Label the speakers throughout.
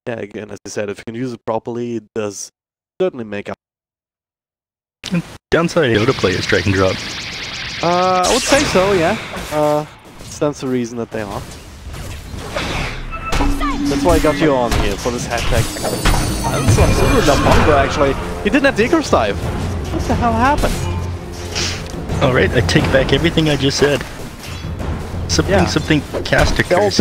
Speaker 1: Yeah, again, as I said, if you can use it properly, it does certainly make up.
Speaker 2: Downside Dota players drag and drop.
Speaker 1: I would say so, yeah. Stands to reason that they are. That's why I got you on here for this hashtag. That's absolutely the Mongo, actually. He didn't have the Icarus dive. What the hell happened?
Speaker 2: Alright, I take back everything I just said. Something caster curse.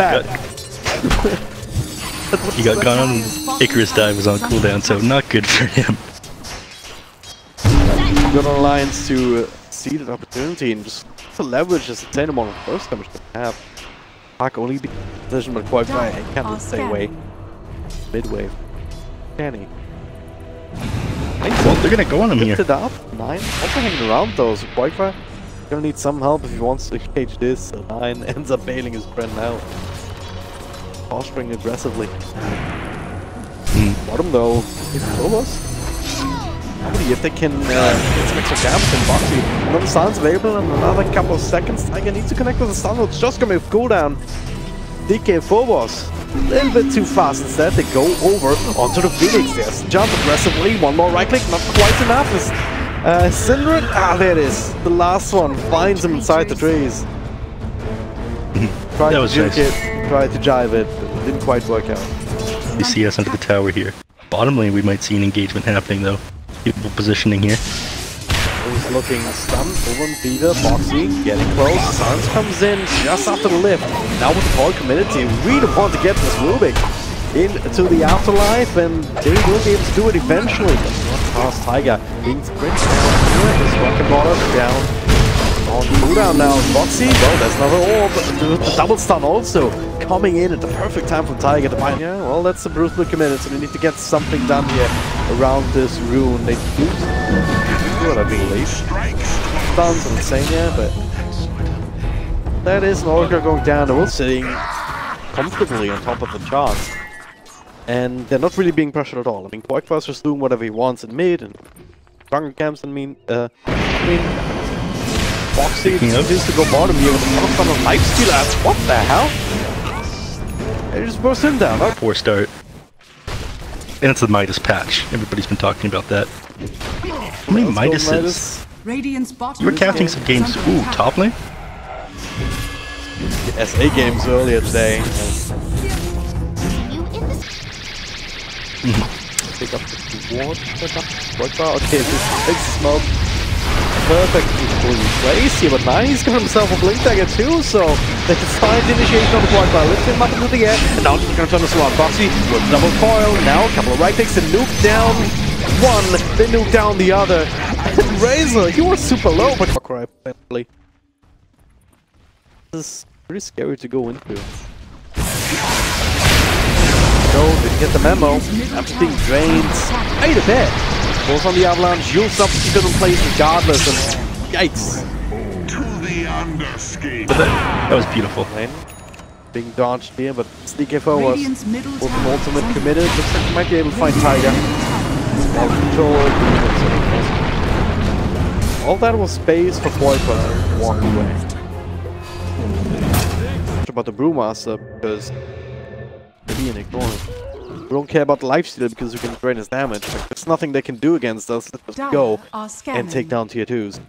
Speaker 2: He got gone on Icarus dive was on cooldown, so not good for him.
Speaker 1: Good on Alliance to see that opportunity and just to leverage this insane amount of burst damage they have. Pack only be position, but quite right. He can't stay away. Midway. Can he?
Speaker 2: Well, they're gonna go on him here.
Speaker 1: It up. 9. Also hanging around though, so quite right. Gonna need some help if he wants to cage this. So 9 ends up bailing his friend now. Posturing aggressively. Bottom though, if Phobos. Probably if they can get some extra damage in Boxy. Another sun's available in another couple of seconds. Tiger needs to connect with the sun. It's just gonna move cooldown. DK Phobos. A little bit too fast. Instead, they go over onto the Phoenix. There's jump aggressively. One more right click, not quite enough. Syndred, there it is. The last one finds him inside the trees. Tried to juke it, tried to jive it, but it didn't quite work out.
Speaker 2: You see us under the tower here. Bottom lane, we might see an engagement happening though. People positioning here.
Speaker 1: He's looking stunned, over Fever, Boxy, getting close. Sans comes in just after the lift. Now with the ball committed, they really want to get this Rubik into the afterlife, and they will be able to do it eventually. But not past Tiger. Being sprinted down here, his rocket water down on cooldown now. Boxy, well, there's another orb. The double stun also coming in at the perfect time for Tiger to find. Yeah, well, that's a brutal committed, so they need to get something done here around this rune. They do what I believe. Stuns and Insania, but that is an order going down. They're all sitting comfortably on top of the charts. And they're not really being pressured at all. I mean, Quackfast just doing whatever he wants in mid and Bunker Camps. Boxy needs to go bottom here with a ton of lifesteal. What the hell? They just burst him down. Huh?
Speaker 2: Poor start. And it's the Midas patch. Everybody's been talking about that. How many Midases? You were counting some games. Ooh, top lane?
Speaker 1: The SA games earlier today. Pick up the ward. Okay, this big smoke. Perfectly placed here, but now he's got himself a blink dagger too, so they can find the initiation on the point by lifting him up into the air, and now he's gonna turn this around. Boxy with double coil, now a couple of right clicks and nuke down one, then nuke down the other. And Razor, he was super low, but apparently. This is pretty scary to go into. No, didn't get the memo. After being drained quite a bit. Goes on the avalanche, used up to keep it in place regardless, and yikes.
Speaker 2: But that was beautiful.
Speaker 1: Being dodged here, but DKFO was an ultimate committed. Looks like he might be able to find Tiger. Ball control. All that was space for Poipa walking away. About the Brewmaster, because being ignored. We don't care about the lifesteal because we can drain his damage. Like, there's nothing they can do against us. Let's just go and take down tier 2s.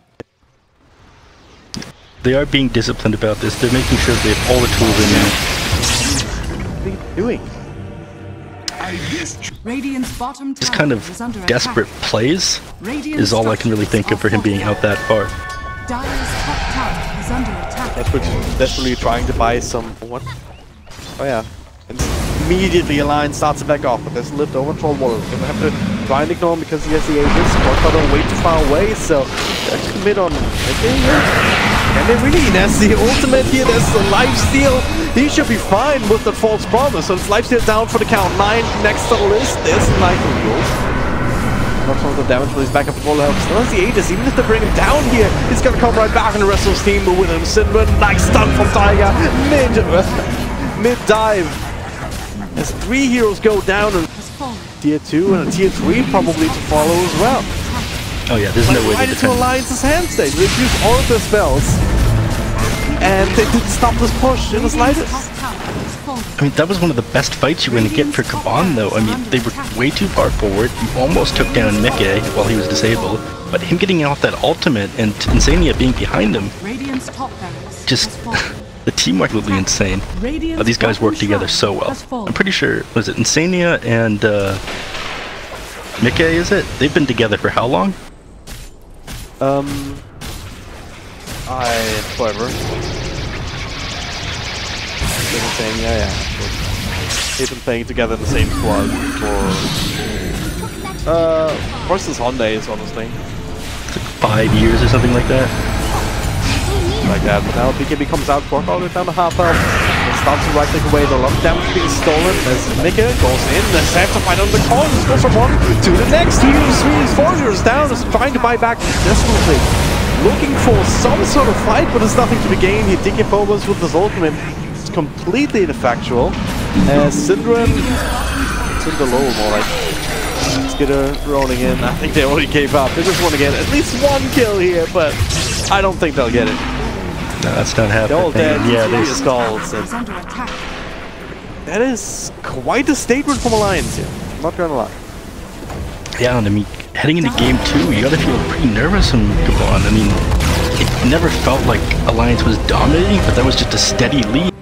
Speaker 2: They are being disciplined about this. They're making sure they have all the tools in there.
Speaker 1: What are you doing?
Speaker 2: Just kind of desperate plays is all I can really think of for him being out that far.
Speaker 1: Desperately trying to buy some... What? Oh yeah. And immediately Alliance starts to back off, but there's a lift over Troll Water. Gonna have to try and ignore him because he has the Aegis. Warcutter way too far away, so let's commit on. Can they really? That's the ultimate here. There's the lifesteal. He should be fine with that false promise. So it's lifesteal down for the count. 9 next to the list. There's the knife reveal. Not some of the damage, but he's back up to full health. Still has the Aegis. Even if they bring him down here, he's gonna come right back, and the rest of his team will win him. Sinbad, nice stun from Tiger. Mid dive. As 3 heroes go down in tier 2 and a tier 3 probably to follow as well.
Speaker 2: Oh yeah, there's no way
Speaker 1: to defend. Alliance's hand state. They've used all of their spells, and they didn't stop this push in the slightest.
Speaker 2: I mean, that was one of the best fights you were going to get for Kaban, though. I mean, they were way too far forward. You almost took down Mickey while he was disabled. But him getting off that ultimate and Insania being behind him, just the teamwork was really insane. These guys work together so well. I'm pretty sure, was it Insania and Mickey, is it? They've been together for how long?
Speaker 1: Whatever. Yeah. They've been playing together in the same squad for versus Honda's, honestly.
Speaker 2: It's like 5 years or something like that.
Speaker 1: Like that, but now BKB comes out, Quark all the way down to half health. And starts to right click away, the lot of damage being stolen as Mika goes in, the safe to fight on the corner, goes from one to the next. He's 4 years down, is trying to buy back desperately. Looking for some sort of fight, but there's nothing to be gained. He DK forwards with his ultimate. It's completely ineffectual. Syndra low, more like. Skitter rolling in. I think they already gave up. They just want to get at least one kill here, but I don't think they'll get it.
Speaker 2: No, that's not happening.
Speaker 1: They're all dead.
Speaker 2: Yeah,
Speaker 1: they skulls. That is quite a statement from Alliance here. I'm not gonna lie.
Speaker 2: Yeah, and I mean, heading into game 2, you gotta feel pretty nervous from Kaban. I mean, it never felt like Alliance was dominating, but that was just a steady lead.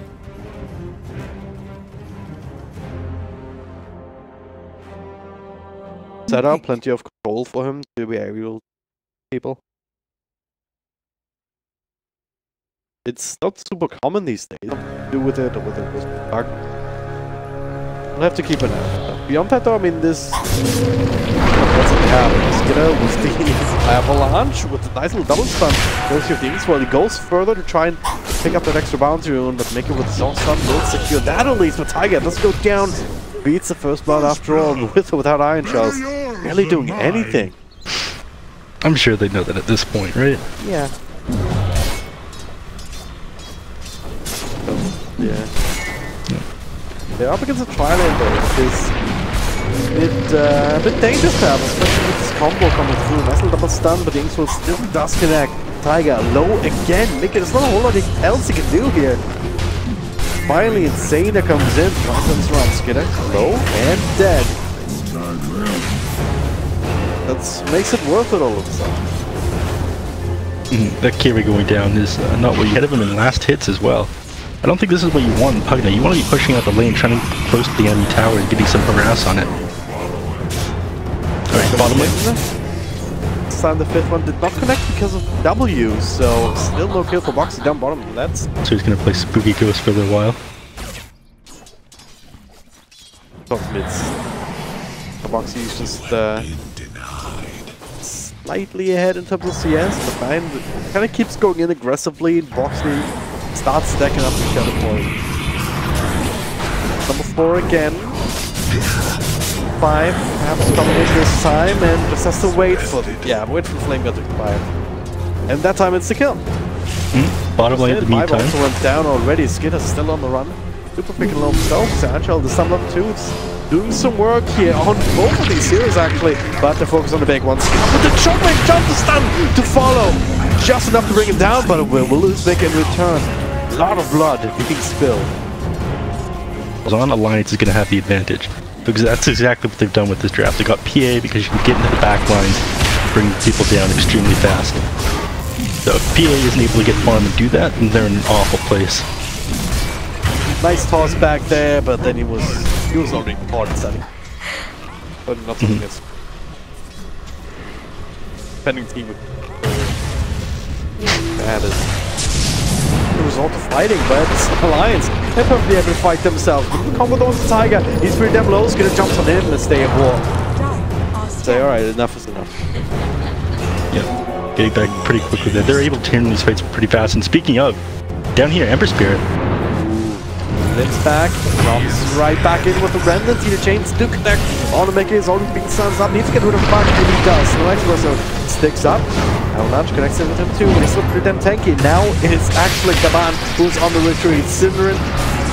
Speaker 1: Set up plenty of control for him to be able to people. It's not super common these days. Do with it or with it was bug. We'll have to keep an eye on that. Beyond that though, I mean this what's it have? Skitter with the avalanche with a nice little double stun. Goes to things while he goes further to try and pick up that extra bounty rune, but make it with his own stun will secure that at least. But Tiger does go down. Beats the first blood after all, with or without Iron Shells. Barely doing anything.
Speaker 2: I'm sure they know that at this point, right?
Speaker 1: Yeah. They're up against a tri-lane though, which is a bit dangerous to have, especially with this combo coming through. Nice little double stun, but the Inkswell still does connect. Tiger low again. Mickey, there's not a whole lot else he can do here. Finally, Insania comes in, runs around Skitter, low and dead. That makes it worth it all of a sudden.
Speaker 2: That carry going down is not what you had of him in last hits as well. I don't think this is what you want in Pugna. You want to be pushing out the lane, trying to get close to the enemy tower and getting some harass on it. Alright, bottom lane.
Speaker 1: This time the fifth one did not connect because of W, so still no kill for Boxy down bottom. That's
Speaker 2: so he's going to play Spooky Ghost for a little while.
Speaker 1: top mids. Boxy's just slightly ahead in terms of CS, but behind kind of keeps going in aggressively. Boxy starts stacking up the shadow point. Number 4 again. 5 perhaps coming in this time and just has to wait for wait for Flame God to expire. And that time it's the kill.
Speaker 2: Bottom lane in the meantime.
Speaker 1: 5 also went down already. Skitter's still on the run. Super picking low himself. Sanchel, the sum up 2. It's doing some work here on both of these heroes actually, but they focus on the big ones. With the chopping jump to stun to follow. Just enough to bring him down, but we'll lose Vic in return. A lot of blood being spilled.
Speaker 2: On Alliance is going to have the advantage, because that's exactly what they've done with this draft. They got PA because you can get into the back lines, bring people down extremely fast. So if PA isn't able to get farm and do that, then they're in an awful place.
Speaker 1: Nice toss back there, but then he was already hard setting. But not something else. Depending team with that is the result of fighting, but Alliance, they're perfectly able to fight themselves. The combo though with the Tiger, he's pretty damn low, Skitter jumps on him and stay at war. Say, alright, enough is enough.
Speaker 2: Yeah, getting back pretty quickly there. They're able to turn these fights pretty fast, and speaking of, down here, Ember Spirit.
Speaker 1: Limp's back, drops right back in with the Remnant. The chains do connect. Automaker is already being suns up, needs to get rid of the bug, and he does. No extra, so sticks up. Avalanche connects in with him too, but he's still pretty damn tanky. Now it's actually Kaban who's on the retreat. Syndra,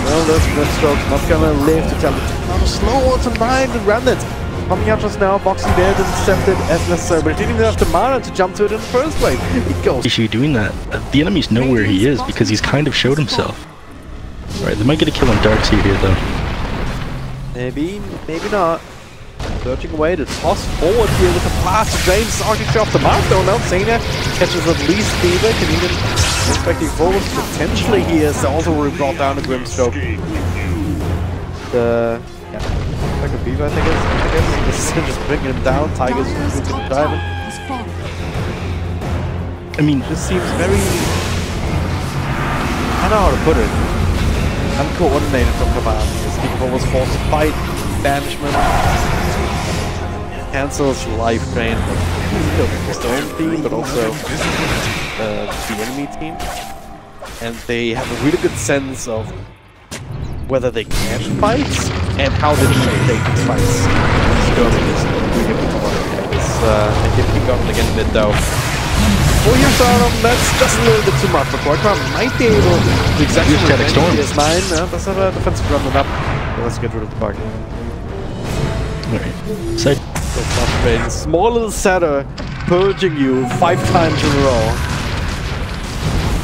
Speaker 1: well, that's Rimstroke, not gonna live to tell it. Now the slow one to 9, the Remnant. Coming out just now, Boxing there, intercepted as necessary, but he didn't even have the mana to jump to it in the first place. He goes.
Speaker 2: Issue doing that. The enemies know where he is because he's kind of showed himself. Right, they might get a kill on Darkseid here though.
Speaker 1: Maybe, maybe not. Searching away to toss forward here with a blast of James Architecture off the mark though. Now Zania catches at least Fever, can even expecting forward potentially here. So also brought down a Grimstroke. The like a Fever, I guess. Just bringing him down. Tiger's good driving.
Speaker 2: I mean,
Speaker 1: just seems very, I don't know how to put it, uncoordinated from Kaban. His people was forced to fight, banishment, cancels life drain of his own team, but also the enemy team. And they have a really good sense of whether they can fight and how they take these fights. Sterling is really good for this. They can keep going again mid though. Oh, here's that's just a little bit too much, but Quackra might be able to exactly
Speaker 2: Static Storm.
Speaker 1: PS9. Let's have a defensive run up. Let's get rid of the bug.
Speaker 2: alright. Side.
Speaker 1: Small little setter purging you 5 times in a row.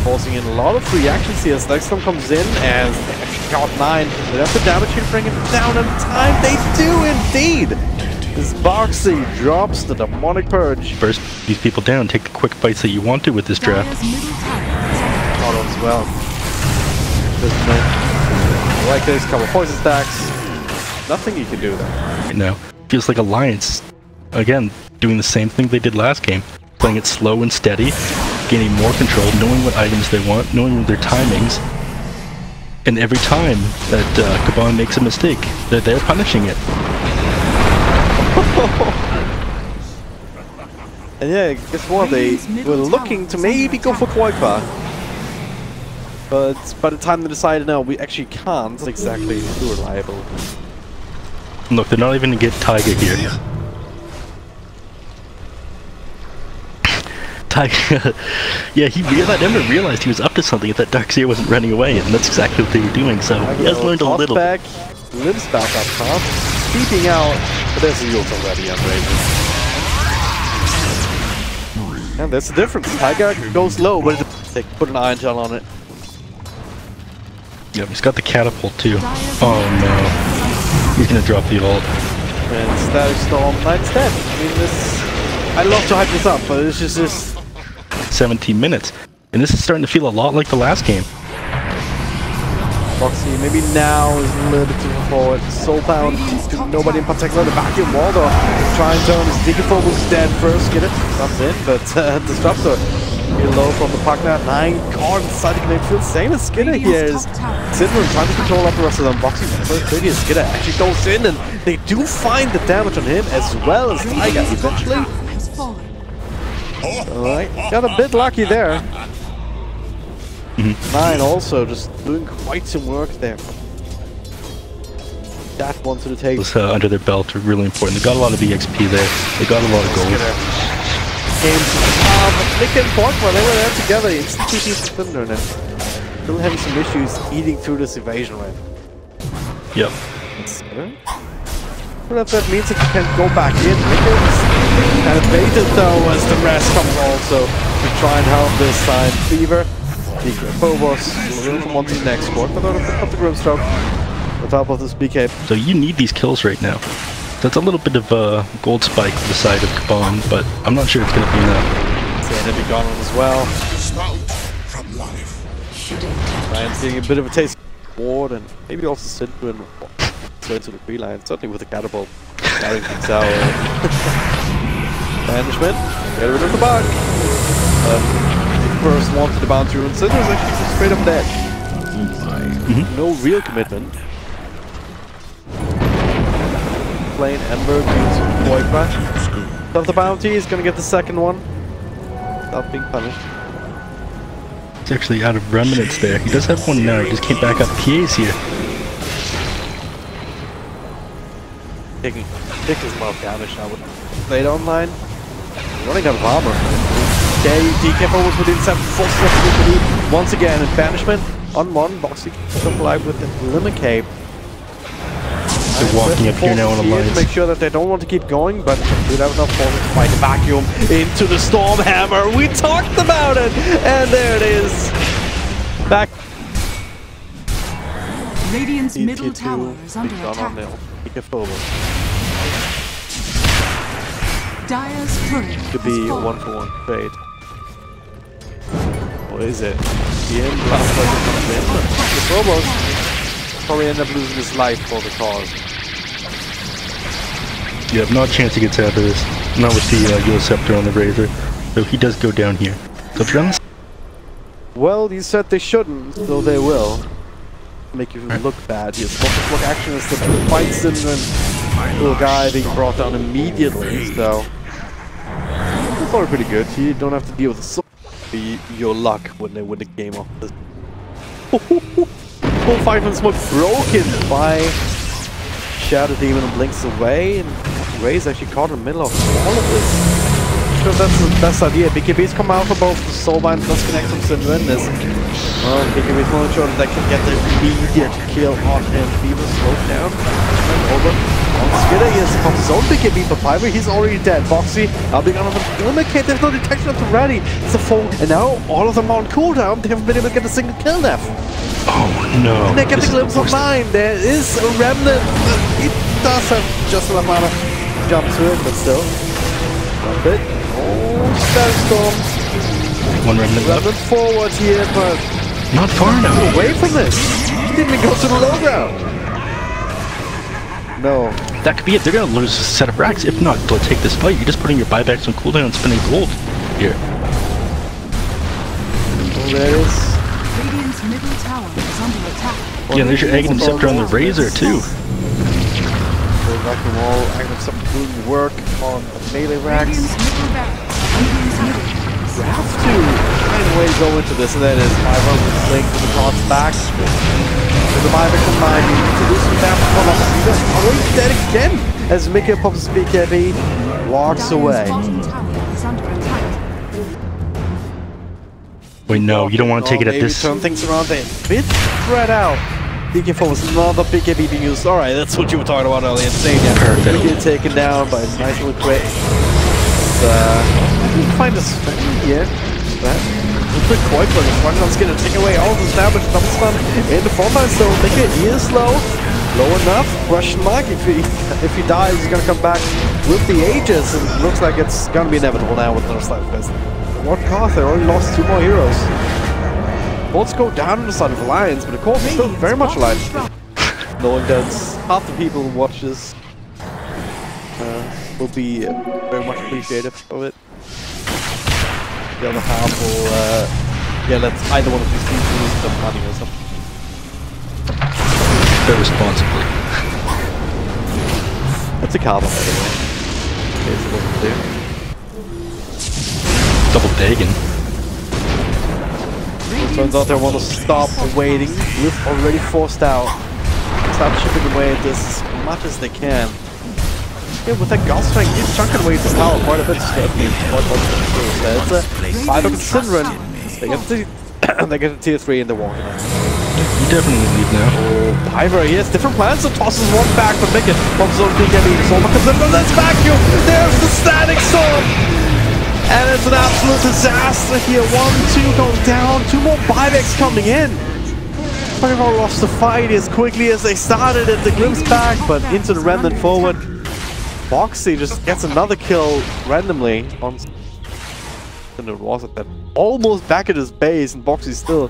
Speaker 1: Forcing in a lot of reactions here. Static Storm comes in and they actually got 9. They have the damage here to bring him down in time. They do indeed! This Boxy drops the demonic purge.
Speaker 2: Burst these people down, take the quick fights that you want to with this draft.
Speaker 1: Auto as well. Like this, couple poison stacks. Nothing you can do there.
Speaker 2: Right now, feels like Alliance, again, doing the same thing they did last game. Playing it slow and steady, gaining more control, knowing what items they want, knowing their timings. And every time that Kaban makes a mistake, they're punishing it.
Speaker 1: And yeah, guess what? They were looking to maybe go for Quackra. But by the time they decided, no, we actually can't. It's exactly too reliable.
Speaker 2: Look, they're not even gonna get Tiger here. Tiger, yeah, Ember realized he was up to something if that Darkseid wasn't running away, and that's exactly what they were doing, so he has learned a little
Speaker 1: back, limbs back up top, peeping out, but there's the ult already on Raven. And that's the difference. Tiger goes low, but they put an iron gel on it.
Speaker 2: Yep, he's got the catapult too. Oh no. He's gonna drop the ult.
Speaker 1: And Static Storm Knight's dead. I mean, this, I love to hype this up, but it's just this
Speaker 2: 17 minutes. And this is starting to feel a lot like the last game.
Speaker 1: Boxy maybe now is a little bit too forward. Soulbound to nobody in particular. The vacuum wall though. Try and turn his Diggerfold was dead first. Get it? Stops in, but Disruptor here low from the partner. 9 card inside the connect field. Same as Skinner here is Sidner trying to control up the rest of them. Boxy first 30 as Skinner actually goes in and they do find the damage on him as well as Tiger eventually. Alright, got a bit lucky there. 9 also just doing quite some work there. That one to the take.
Speaker 2: Was under their belt are really important. They got a lot of EXP there. They got a lot of gold.
Speaker 1: Games. Nick and Quackra, they were there together. It's 2 teams of Thunder and still having some issues eating through this evasion right.
Speaker 2: Yep.
Speaker 1: Well, that means that you can go back in. Nick is kind of baited though as the rest comes also to try and help this side. Fever. Phobos, from one to the next squad, but pick up the Grimstroke on top of this BK.
Speaker 2: So you need these kills right now. That's a little bit of a gold spike to the side of Kaban, but I'm not sure it's going to be enough.
Speaker 1: Zania be gone as well. Ryan's getting a bit of a taste of ward and maybe also Sidhu and straight to the tree line, certainly with the catapult. Carrying things out. Banishment, get rid of the bug. First one to the bounty rune. Sidhu is actually just straight up dead. No real commitment. Playing Ember beats Quackra. Of the bounty, he's gonna get the second one. Without being punished.
Speaker 2: He's actually out of remnants there. He does have one now, he just can't back up PAs here.
Speaker 1: Taking a lot of damage now with later online. Running out of armor. Okay, DK forwards within 7 forces of the lead once again in banishment on 1. Boxy still alive with the limit cape.
Speaker 2: They're walking up here now on Alliance.
Speaker 1: To make sure that they don't want to keep going, but we have enough forces to fight the vacuum into the Storm Hammer. We talked about it, and there it is. Back.
Speaker 3: Radiant's
Speaker 1: Tier
Speaker 3: middle
Speaker 1: 2,
Speaker 3: tower is under
Speaker 1: big shot on
Speaker 3: attack.
Speaker 1: nail. Be forward.
Speaker 3: Dire's turret
Speaker 1: Could be a
Speaker 3: has fallen.
Speaker 1: 1-for-1 trade. What is it? The end last person comes in. The Phobos probably end up losing his life for the cause.
Speaker 2: You have no chance he gets out of this. Not with the Yule Scepter on the Razor. So he does go down here. So if you're on the
Speaker 1: Well, you said they shouldn't, so they will. Make you look bad. Yes, focus look action is the fight syndrome. Little guy being brought down immediately, so it's probably pretty good. You don't have to deal with the your luck when they win the game off this. Full 5-man smoke broken by Shadow Demon and blinks away, and Ray's actually caught in the middle of all of this. Sure, that's the best idea. BKB's come out for both the Soulbind plus Connect from Syndrin. Well, BKB's not sure that they can get the immediate kill on him. Fever slowed down. And over on Skidder, he has come his own BKB for Fiverr. He's already dead. Boxy, I'll be gonna indicate there's no detection up already. It's a full, and now all of them are on cooldown. They haven't been able to get a single kill left.
Speaker 2: Oh no.
Speaker 1: And they get the glimpse of 9. There is a remnant. It does have just enough mana to jump to it, but still. One bit. Oh, Starstorm.
Speaker 2: One remnant left.
Speaker 1: Remnant forward here, but
Speaker 2: Not far enough.
Speaker 1: away from this. He didn't even go to the low ground. No.
Speaker 2: That could be it. They're gonna lose a set of racks. If not, they'll take this fight. You're just putting your buybacks on cooldown and spending gold here.
Speaker 1: Oh, there it is.
Speaker 3: Radiant's middle tower is under attack.
Speaker 2: Yeah, there's your Aghanim Scepter on the Razor too.
Speaker 1: So rock and roll, Aghanim Scepter doing work on the melee racks.
Speaker 3: Radiant's middle barracks. Radiant's middle barracks.
Speaker 1: We have to find a way to go into this, and that is Fiverr with Link to the cards back. With the Fiverr combined, you need to do some damage from us. He's already dead again as Mickey pops BKB, walks away.
Speaker 3: Dire's bottom tower is under attack.
Speaker 2: Wait, no, you don't want to take it at
Speaker 1: Maybe
Speaker 2: this.
Speaker 1: turn things around there. Bit spread out. BK4 was another BKB being used. Alright, that's what you were talking about earlier. Insane.
Speaker 2: Perfect.
Speaker 1: BK taken down by a nice little crit. You can find a stun here. That a bit quick, but it's running on Skinner. Take away all this damage. Double stun in the frontline. So BK is low. Low enough. Question mark. If he dies, he's gonna come back with the Aegis. And it looks like it's gonna be inevitable now with another Slide Fest. What cost? They already lost 2 more heroes. Bolts go down on the side of Alliance, but of course it's still very much alive. Knowing that half the people who watch this will be very much appreciative of it. The other half will, yeah, let's either one of these teams lose some money or something.
Speaker 2: Very responsibly.
Speaker 1: That's a Kaban, by the way. Okay, so what we'll do.
Speaker 2: Double Dagon.
Speaker 1: Turns out they want to stop waiting. We've already forced out. Start chipping away at this as much as they can. Yeah, with that Gauss strength, he's chunking away this tower quite a bit. It's a 5 up in Syndrin. They get to tier 3 in the walk.
Speaker 2: You definitely leave now.
Speaker 1: Oh, Piver, he has different plans, so tosses one back, but Mickey pops on BKB. Soma comes in, but let's vacuum. There's the static storm. And it's an absolute disaster here. 1-2 goes down. 2 more buybacks coming in. Fireball lost the fight as quickly as they started it. The glimpse back, but into the remnant forward. Boxy just gets another kill randomly on. And it was at that almost back at his base, and Boxy still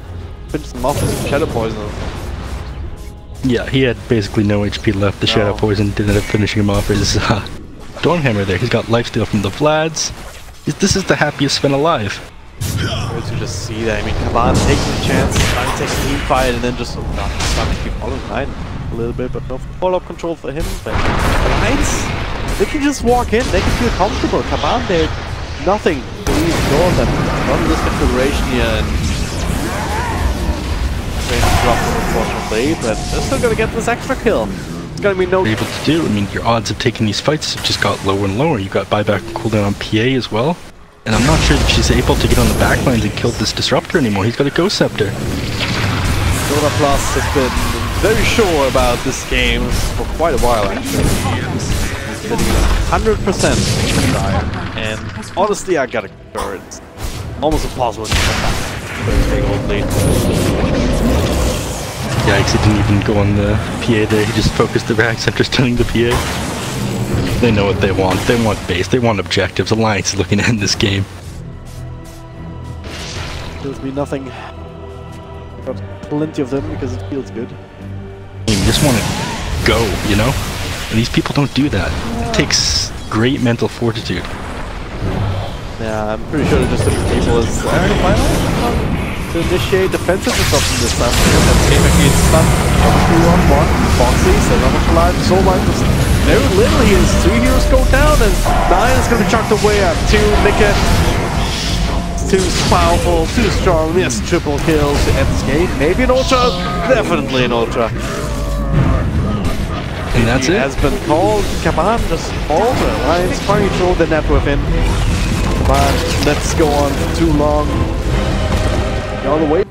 Speaker 1: finished him off with Shadow Poison.
Speaker 2: Yeah, he had basically no HP left. The Shadow Poison did end up finishing him off. His Stormhammer there. He's got lifesteal from the Vlads. This is the happiest Sven alive.
Speaker 1: Good to just see that. I mean, Kaban taking the chance, trying to take a team fight, and then just starting to keep following behind a little bit, but no follow-up control for him. But Alliance, they can just walk in, they can feel comfortable. Kaban, they nothing to ignore them. Not in this configuration here, and they dropped it unfortunately, but they're still gonna get this extra kill. It's gonna be no
Speaker 2: Able to do. I mean, your odds of taking these fights have just got lower and lower. You got buyback and cooldown on PA as well. And I'm not sure that she's able to get on the backlines and kill this Disruptor anymore. He's got a Ghost Scepter.
Speaker 1: Dota Plus has been very sure about this game for quite a while actually. He's been 100% dire. And honestly, I gotta concur, it's almost impossible to come back. Big old lead.
Speaker 2: Yikes, he didn't even go on the PA there. He just focused the racks after stealing the PA. They know what they want. They want base. They want objectives. Alliance is looking to end this game.
Speaker 1: Feels me nothing. Got plenty of them because it feels good.
Speaker 2: You just want to go, you know? And these people don't do that. It takes great mental fortitude.
Speaker 1: Yeah, I'm pretty sure they just took the table as final to initiate defensive disruption this time. That team against stun. 2-on-1. Foxy, 7 much alive. Soul Life was very little here. 3 heroes go down, and 9 is going to be chucked away at 2. Mika. Too powerful, too strong. Yes, triple kills to end this game. Maybe an ultra. Definitely an ultra.
Speaker 2: And that's it.
Speaker 1: Has been called. Kaban just falls. Alliance finally throw the net with him. Kaban, let's go on for too long. All the way.